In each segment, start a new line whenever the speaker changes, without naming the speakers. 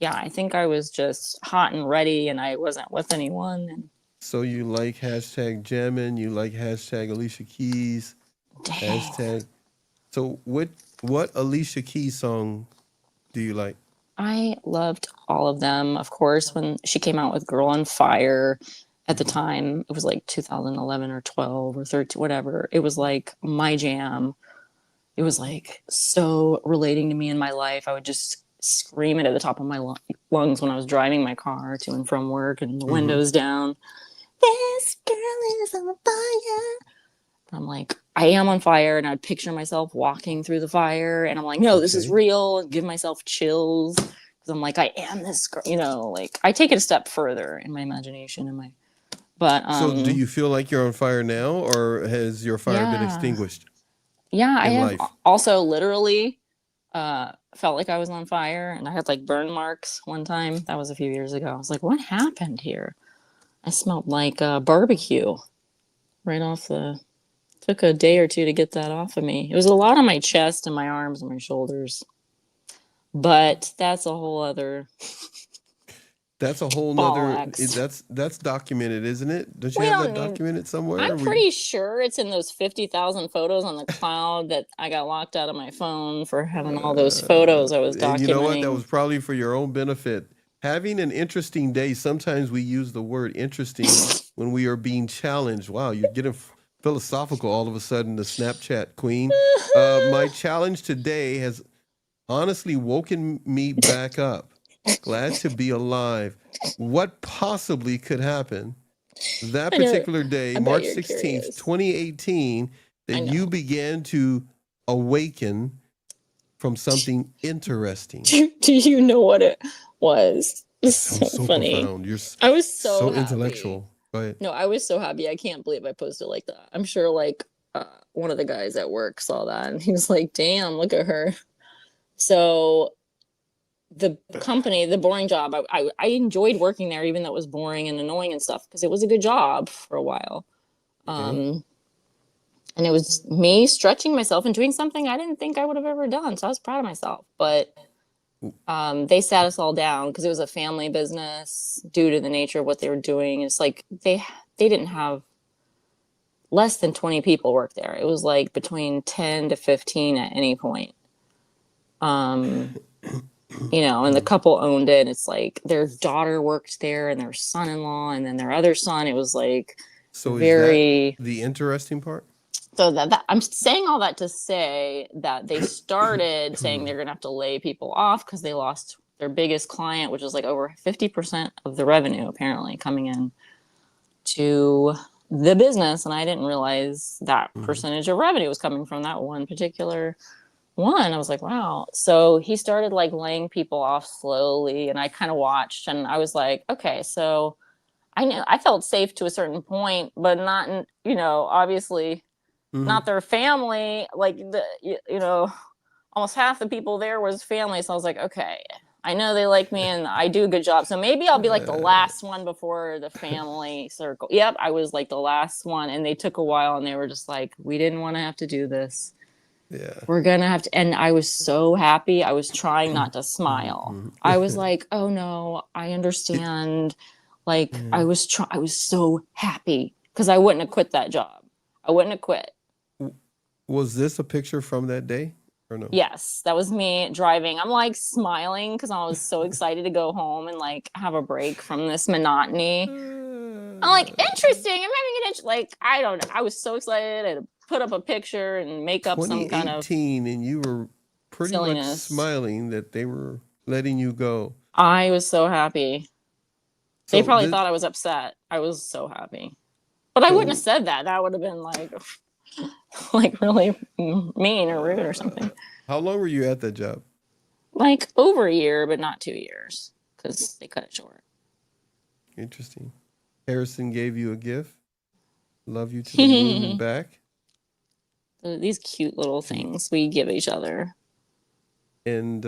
Yeah, I think I was just hot and ready and I wasn't with anyone. And
So you like hashtag jamming, you like hashtag Alicia Keys,
dang,
hashtag. So what Alicia Keys song do you like?
I loved all of them. Of course, when she came out with Girl on Fire at the
Mhm.
time, it was like 2011 or 12 or 13, whatever. It was like my jam. It was like so relating to me in my life. I would just scream it at the top of my lungs when I was driving my car to and from work and the
Mhm.
windows down. This girl is on fire. I'm like, I am on fire. And I'd picture myself walking through the fire. And I'm like, no, this is
Okay.
real. And give myself chills. Because I'm like, I am this girl. Like I take it a step further in my imagination and but
So do you feel like you're on fire now, or has your fire been
yeah.
extinguished
Yeah, I
in
have
life?
also literally felt like I was on fire and I had like burn marks one time. That was a few years ago. I was like, what happened here? I smelled like barbecue right off the took a day or two to get that off of me. It was a lot on my chest and my arms and my shoulders. But that's a whole other
That's a whole
ball
nother.
axe.
That's documented, isn't it? Don't you
We
have that
don't need
documented somewhere?
I'm pretty sure it's in those 50,000 photos on the cloud that I got locked out of my phone for having all those photos I was
And you know what? That
documenting.
was probably for your own benefit. Having an interesting day. Sometimes we use the word interesting when we are being challenged. Wow, you're getting philosophical all of a sudden. The Snapchat queen. My challenge today has honestly woken me back up. Glad to be alive. What possibly could happen that
I know.
particular day,
I bet
March
you're
16th,
curious.
2018, that
I
you
know.
began to awaken from something interesting?
Do you know what it was? It's so
Sounds so
funny.
profound. You're
I was so
so
happy.
intellectual. Go ahead.
No, I was so happy. I can't believe I posted like that. I'm sure like one of the guys at work saw that and he was like, "Damn, look at her." So the company, the boring job, I enjoyed working there, even though it was boring and annoying and stuff, because it was a good job for a while.
Okay.
Um, and it was me stretching myself and doing something I didn't think I would have ever done. So I was proud of myself. But they sat us all down because it was a family business due to the nature of what they were doing. It's like they didn't have less than 20 people work there. It was like between 10 to 15 at any point. Um, and the couple owned it. It's like their daughter worked there and their son-in-law and then their other son. It was like
So is that
very
the interesting part?
so that I'm saying all that to say that they started saying they're going to have to lay people off because they lost their biggest client, which was like over 50% of the revenue apparently coming in to the business. And I didn't realize that
Mhm.
percentage of revenue was coming from that one particular one. I was like, wow. So he started like laying people off slowly. And I kind of watched and I was like, okay, so I knew I felt safe to a certain point, but not, obviously
Mhm.
not their family. Like almost half the people there was family. So I was like, okay, I know they like me and I do a good job. So maybe I'll be like the
Uh,
last one before the family circle. Yep, I was like the last one. And they took a while and they were just like, we didn't want to have to do this.
yeah.
We're gonna have to. And I was so happy. I was trying not to
Mhm,
smile.
mhm.
I was like, oh no, I
It,
understand. Like
mhm.
I was so happy because I wouldn't have quit that job. I wouldn't have quit.
Was this a picture from that day or no?
Yes, that was me driving. I'm like smiling because I was so excited to go home and like have a break from this monotony. I'm like, interesting. I'm having an like I don't know. I was so excited. I had to put up a picture and make up some kind of
2018, and you were pretty much
silliness.
smiling that they were letting you go.
I was so happy. They
So
probably
this,
thought I was upset. I was so happy. But I wouldn't have
so
said that. That would have been like like really mean or rude or something.
how long were you at that job?
Like over a year, but not 2 years because they cut it short.
Interesting. Harrison gave you a gift. Love you to the moon and back.
These cute little
And
things we give each other.
and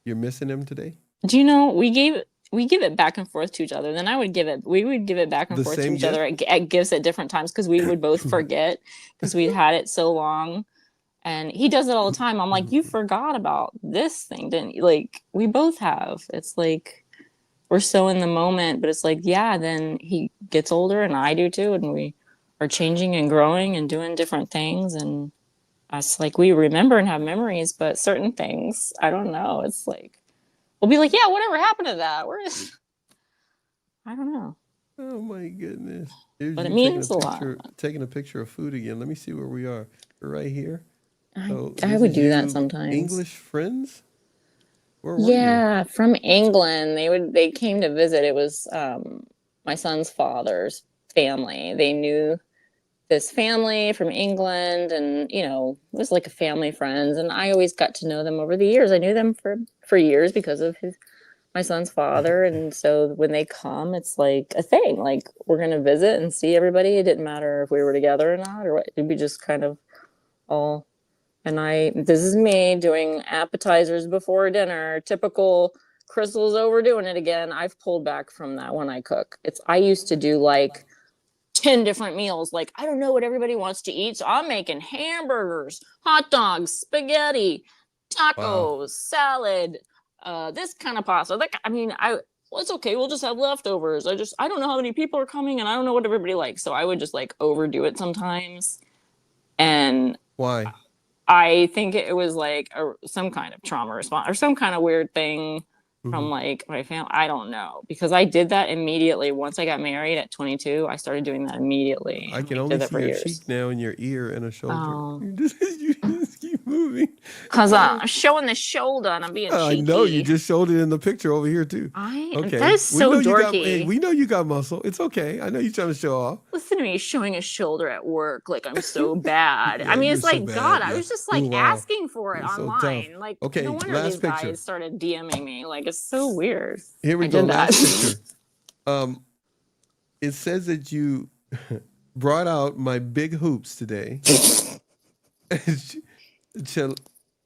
you're missing him today.
Do you know we give it back and forth to each other. Then I would give it. We would give it back and
The
forth to
same
each other
gift.
at gifts at different times because we would both forget because we'd had it so long. And he does it all the time. I'm like, you forgot about this thing, didn't you? Like, we both have. It's like we're so in the moment, but it's like, yeah, then he gets older and I do too. And we are changing and growing and doing different things. And us, like, we remember and have memories, but certain things, I don't know. It's like, we'll be like, yeah, whatever happened to that? Where is, I don't know.
Oh my goodness. Here's
But it
you
means a lot.
taking a picture of food again. Let me see where we are. We're right here. So
I
this
would
is
do that
you,
sometimes.
English friends? Where were you?
Yeah, from England. They came to visit. It was my son's father's family. They knew this family from England, and it was like a family friends, and I always got to know them over the years. I knew them for years because of my son's father, and so when they come, it's like a thing. Like, we're gonna visit and see everybody. It didn't matter if we were together or not, or what. It'd be just kind of all. And this is me doing appetizers before dinner. Typical. Crystal's overdoing it again. I've pulled back from that when I cook. I used to do like 10 different meals. Like, I don't know what everybody wants to eat. So I'm making hamburgers, hot dogs, spaghetti,
Wow.
tacos, salad, this kind of pasta. Like, I mean, well, it's okay. We'll just have leftovers. I don't know how many people are coming and I don't know what everybody likes. So I would just like overdo it sometimes. And
Why?
I think it was like some kind of trauma response or some kind of weird thing
Hmm.
from like my family. I don't know, because I did that immediately. Once I got married at 22, I started doing that immediately,
I
and
can
we
only
did that
see
for
your
years.
cheek now and your ear and a shoulder.
Oh,
You just keep moving.
because
Uh,
I'm showing the shoulder and I'm being
I know you
cheeky.
just showed it in the picture over here too.
That
Okay,
is
we
so
know you got. Hey,
dorky.
we know you got muscle. It's okay. I know you're trying to show off.
Listen to me showing a shoulder at work like I'm so bad. I
Yeah,
mean,
you're
it's
so
like, God,
bad.
I
Yeah.
was just
Ooh,
like
wow.
asking for it
You're so tough.
online. Like, no
Okay,
wonder these
last picture.
guys started DMing me. Like, it's so weird.
Here we
I
go.
did that.
Last picture. Um, it says that you brought out my big hoops today. Chill.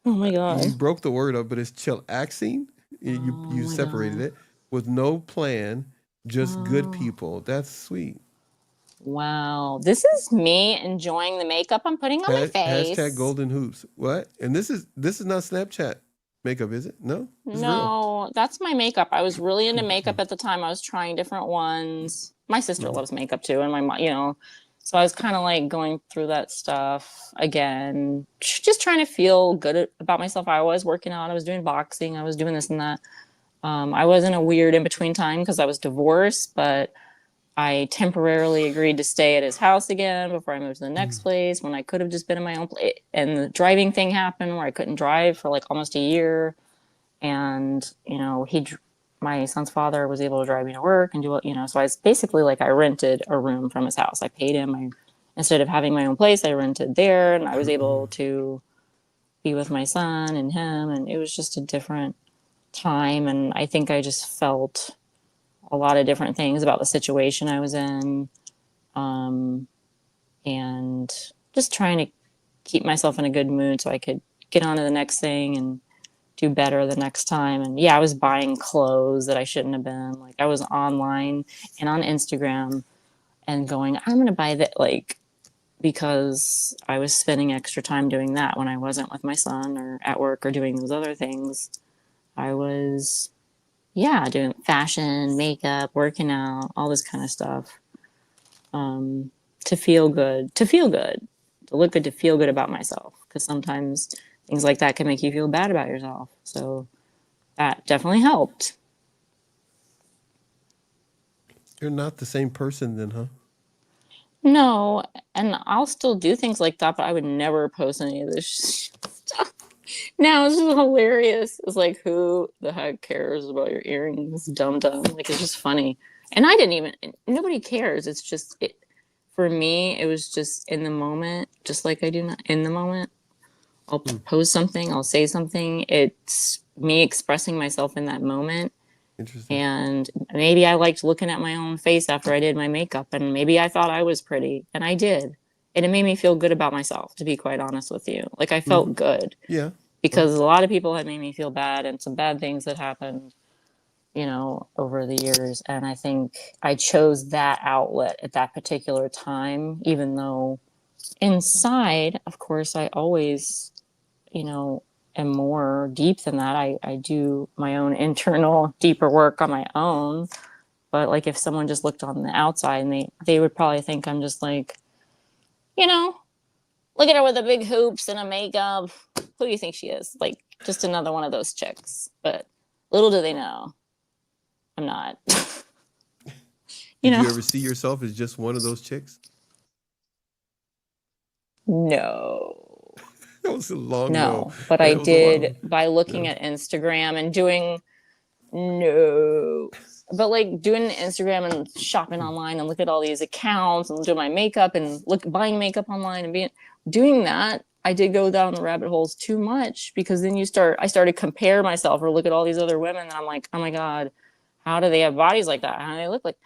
Oh my God.
You broke the word up, but it's chillaxing.
Oh
You
my
separated
God.
it with no plan, just good
Oh,
people. That's sweet.
wow. This is me enjoying the makeup I'm putting on my
Hashtag
face.
golden hoops. What? And this is not Snapchat makeup, is it? No, it's real.
No, that's my makeup. I was really into makeup at the time. I was trying different ones. My sister
Mhm.
loves makeup too, and my mom. So I was kind of like going through that stuff again, just trying to feel good about myself. I was working out, I was doing boxing, I was doing this and that. I was in a weird in between time because I was divorced, but I temporarily agreed to stay at his house again before I moved to the next place when I could have just been in my own place. And the driving thing happened where I couldn't drive for like almost a year. And, my son's father was able to drive me to work and do it, so I was basically like, I rented a room from his house. I paid him. Instead of having my own place, I rented there and I was able to be with my son and him. And it was just a different time. And I think I just felt a lot of different things about the situation I was in, um, and just trying to keep myself in a good mood so I could get on to the next thing and do better the next time. And yeah, I was buying clothes that I shouldn't have been. Like, I was online and on Instagram and going, I'm going to buy that, like, because I was spending extra time doing that when I wasn't with my son or at work or doing those other things. I was, yeah, doing fashion, makeup, working out, all this kind of stuff, um, to look good, to feel good about myself. Because sometimes things like that can make you feel bad about yourself. So that definitely helped.
You're not the same person then, huh?
No, and I'll still do things like that, but I would never post any of this stuff. Now it's just hilarious. It's like, who the heck cares about your earrings? Dumb dumb. Like, it's just funny. And I didn't even, nobody cares. It's just, for me, it was just in the moment, just like I do not in the moment. I'll
Hmm.
post something, I'll say something. It's me expressing myself in that moment.
Interesting.
And maybe I liked looking at my own face after I did my makeup, and maybe I thought I was pretty, and I did. And it made me feel good about myself, to be quite honest with you. Like, I
Hmm.
felt good
Yeah. Well,
because a lot of people had made me feel bad and some bad things that happened, over the years. And I think I chose that outlet at that particular time, even though inside, of course, I always, you know, am more deep than that. I do my own internal deeper work on my own. But like if someone just looked on the outside and they would probably think I'm just like, you know, look at her with the big hoops and a makeup. Who do you think she is? Like just another one of those chicks. But little do they know, I'm not. You
Did
know?
you ever see yourself as just one of those chicks?
No.
That was a long no.
No. But I
That was a long
did by looking
no.
at Instagram and doing no. But like doing Instagram and shopping online and look at all these accounts and do my makeup and buying makeup online and doing that, I did go down the rabbit holes too much because then I started compare myself or look at all these other women and I'm like, oh my God, how do they have bodies like that? How do they look like,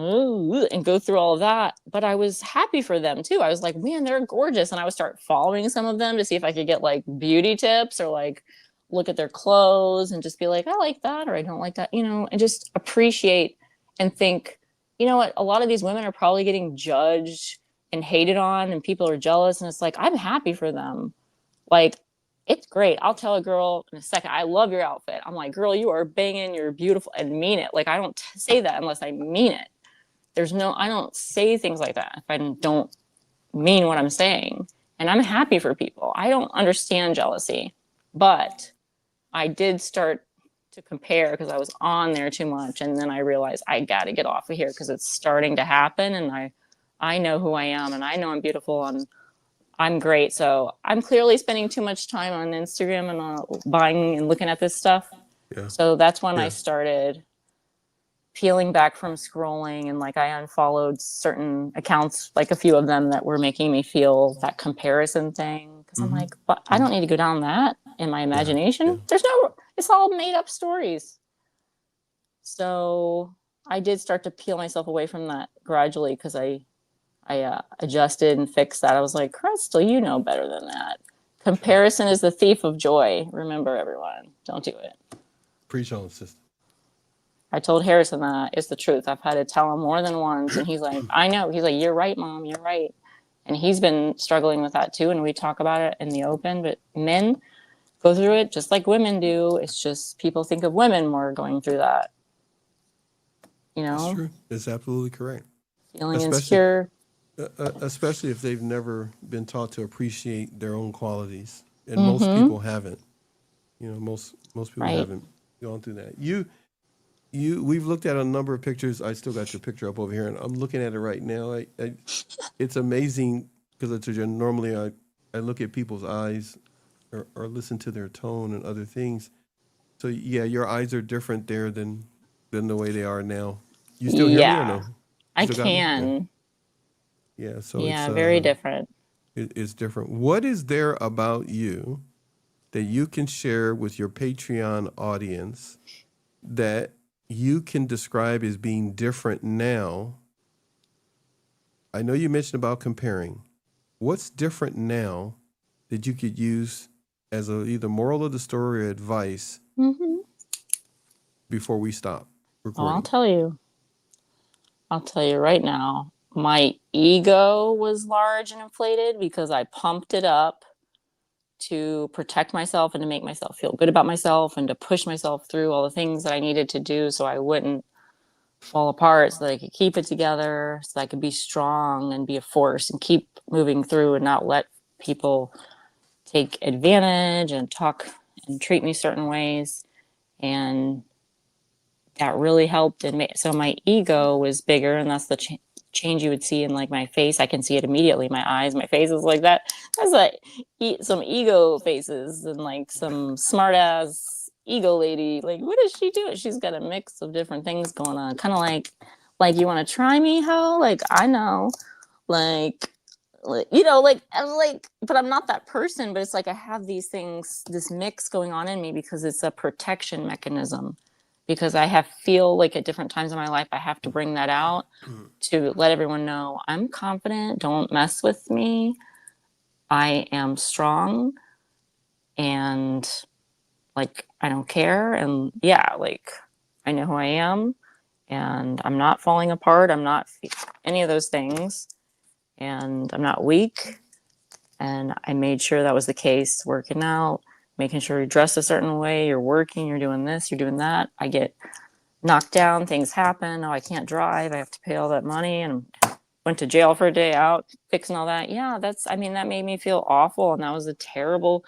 ooh, and go through all of that. But I was happy for them too. I was like, man, they're gorgeous. And I would start following some of them to see if I could get like beauty tips or like look at their clothes and just be like, I like that or I don't like that, you know, and just appreciate and think, you know what, a lot of these women are probably getting judged and hated on and people are jealous. And it's like, I'm happy for them. Like, it's great. I'll tell a girl in a second, I love your outfit. I'm like, girl, you are banging, you're beautiful, and mean it. Like, I don't say that unless I mean it. I don't say things like that if I don't mean what I'm saying. And I'm happy for people. I don't understand jealousy, but I did start to compare because I was on there too much. And then I realized I got to get off of here because it's starting to happen. And I know who I am and I know I'm beautiful and I'm great. So I'm clearly spending too much time on Instagram and buying and looking at this stuff.
Yeah.
So that's when I
Yeah.
started peeling back from scrolling and like I unfollowed certain accounts, like a few of them that were making me feel that comparison thing. Cause I'm like, but I don't need to go down that in my imagination.
Yeah.
It's all made up stories. So I did start to peel myself away from that gradually because I adjusted and fixed that. I was like, Crystal, you know better than that. Comparison is the thief of joy. Remember, everyone, don't do it.
Preach on, sister.
I told Harrison that it's the truth. I've had to tell him more than once. And he's like, I know. He's like, you're right, Mom. You're right. And he's been struggling with that too. And we talk about it in the open. But men go through it just like women do. It's just people think of women more going through that. You know?
That's true. It's absolutely correct.
Feeling insecure.
Especially if they've never been taught to appreciate their own qualities. And most people haven't. You know, most people haven't gone through that. We've looked at a number of pictures. I still got your picture up over here, and I'm looking at it right now. It's amazing because normally I look at people's eyes or listen to their tone and other things. So yeah, your eyes are different there than the way they are now. You still hear me or no?
I can.
Yeah. So
Yeah,
it's
very different.
It's different. What is there about you that you can share with your Patreon audience that you can describe as being different now? I know you mentioned about comparing. What's different now that you could use as either moral of the story or advice before we stop recording?
I'll tell you right now. My ego was large and inflated because I pumped it up to protect myself and to make myself feel good about myself and to push myself through all the things that I needed to do so I wouldn't fall apart, so that I could keep it together, so that I could be strong and be a force and keep moving through and not let people take advantage and talk and treat me certain ways. And that really helped. So my ego was bigger, and that's the change you would see in like my face. I can see it immediately. My eyes, my face is like that. That's like some ego faces and like some smart ass ego lady. Like, what is she doing? She's got a mix of different things going on. Kind of like you want to try me, ho? Like, I know, like you know, like I'm like, but I'm not that person. But it's like I have these things, this mix going on in me because it's a protection mechanism. Because I feel like at different times in my life, I have to bring that out to let everyone know I'm confident. Don't mess with me. I am strong and like, I don't care. And yeah, like I know who I am and I'm not falling apart. I'm not any of those things. and I'm not weak. And I made sure that was the case, working out, making sure you're dressed a certain way, you're working, you're doing this, you're doing that. I get knocked down, things happen. Oh, I can't drive. I have to pay all that money and went to jail for a day out, fixing all that. Yeah, I mean, that made me feel awful. And that was a terrible,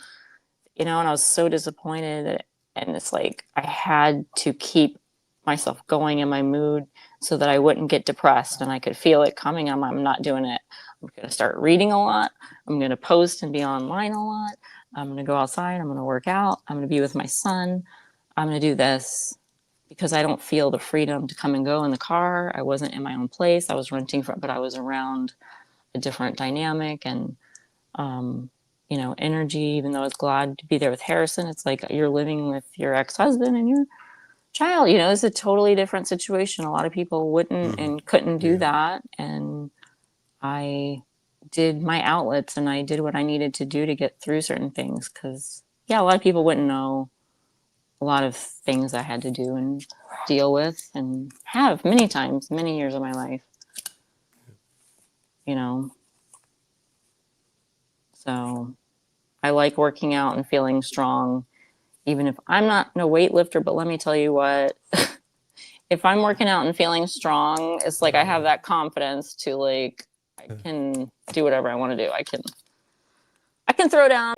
and I was so disappointed. And it's like, I had to keep myself going in my mood so that I wouldn't get depressed, and I could feel it coming. I'm not doing it. I'm going to start reading a lot. I'm going to post and be online a lot. I'm going to go outside. I'm going to work out. I'm going to be with my son. I'm going to do this because I don't feel the freedom to come and go in the car. I wasn't in my own place. I was renting but I was around a different dynamic and, energy. Even though I was glad to be there with Harrison, it's like you're living with your ex-husband and your child. It's a totally different situation. A lot of people wouldn't and couldn't do that. And I did my outlets and I did what I needed to do to get through certain things. Because, a lot of people wouldn't know a lot of things I had to do and deal with and have many times, many years of my life. So I like working out and feeling strong, even if I'm not no weightlifter. But let me tell you what, if I'm working out and feeling strong, it's like I have that confidence to I can do whatever I want to do. I can throw down.